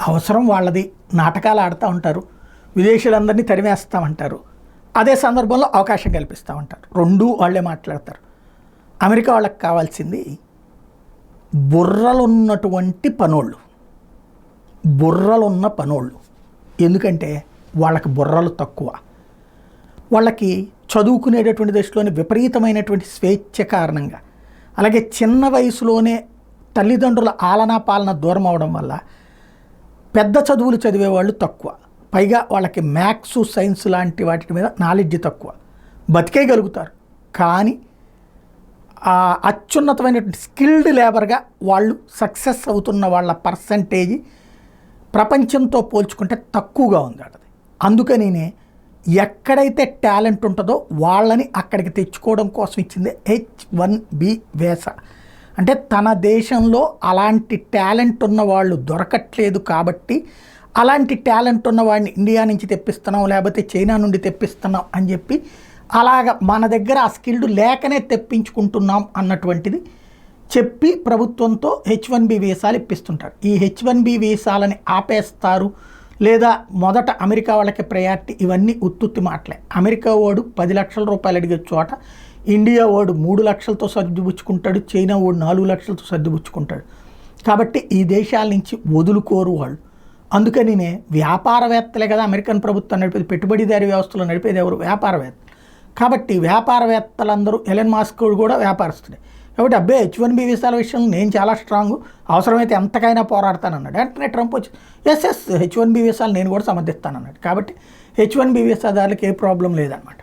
అవసరం వాళ్ళది, నాటకాలు ఆడుతూ ఉంటారు, విదేశీయులందరినీ తరిమేస్తామంటారు, అదే సందర్భంలో అవకాశం కల్పిస్తామంటారు. రెండూ వాళ్ళే మాట్లాడతారు. అమెరికా వాళ్ళకి కావాల్సింది బుర్రలున్నటువంటి పనోళ్ళు, బుర్రలున్న పనోళ్ళు. ఎందుకంటే వాళ్ళకి బుర్రలు తక్కువ, వాళ్ళకి చదువుకునేటటువంటి దశలోని విపరీతమైనటువంటి స్వేచ్ఛ కారణంగా, అలాగే చిన్న వయసులోనే తల్లిదండ్రుల ఆలనా పాలన దూరం అవడం వల్ల పెద్ద చదువులు చదివేవాళ్ళు తక్కువ. పైగా వాళ్ళకి మ్యాథ్స్, సైన్స్ లాంటి వాటి మీద నాలెడ్జ్ తక్కువ. బతికేయగలుగుతారు, కానీ అత్యున్నతమైనటువంటి స్కిల్డ్ లేబర్గా వాళ్ళు సక్సెస్ అవుతున్న వాళ్ళ పర్సంటేజ్ ప్రపంచంతో పోల్చుకుంటే తక్కువగా ఉంది అది. అందుకనినే ఎక్కడైతే టాలెంట్ ఉంటుందో వాళ్ళని అక్కడికి తెచ్చుకోవడం కోసం ఇచ్చింది H1B వీసా. అంటే తన దేశంలో అలాంటి టాలెంట్ ఉన్న వాళ్ళు దొరకట్లేదు కాబట్టి అలాంటి టాలెంట్ ఉన్న వాడిని ఇండియా నుంచి తెప్పిస్తున్నాం, లేకపోతే చైనా నుండి తెప్పిస్తున్నాం అని చెప్పి అలాగ మన దగ్గర ఆ స్కిల్డ్ లేకనే తెప్పించుకుంటున్నాం అన్నటువంటిది చెప్పి ప్రభుత్వంతో H1B వీసాలు ఇప్పిస్తుంటారు. ఈ H1B వీసాలని ఆపేస్తారు, లేదా మొదట అమెరికా వాళ్ళకి ప్రయారిటీ, ఇవన్నీ ఉత్తుత్తి మాటలే. అమెరికా వాడు 10 లక్షల రూపాయలు అడిగే చోట ఇండియా వాడు 3 లక్షలతో సర్దిపుచ్చుకుంటాడు, చైనా వాడు 4 లక్షలతో సర్దిపుచ్చుకుంటాడు. కాబట్టి ఈ దేశాల నుంచి వదులుకోరు వాళ్ళు. అందుకనినే వ్యాపారవేత్తలే కదా అమెరికన్ ప్రభుత్వం నడిపేది, పెట్టుబడిదారీ వ్యవస్థలో నడిపేది ఎవరు? వ్యాపారవేత్త. కాబట్టి వ్యాపారవేత్తలందరూ, ఎలన్ మాస్క్ కూడా వ్యాపారస్తుడే కాబట్టి అబ్బే H1B వీసాల విషయంలో నేను చాలా స్ట్రాంగ్, అవసరమైతే ఎంతకైనా పోరాడతానన్నాడు. వెంటనే ట్రంప్ వచ్చి ఎస్ H1B వీసాలు నేను కూడా సమర్థిస్తానన్నాడు. కాబట్టి H1B వీసాదారులకు ఏ ప్రాబ్లం లేదన్నమాట.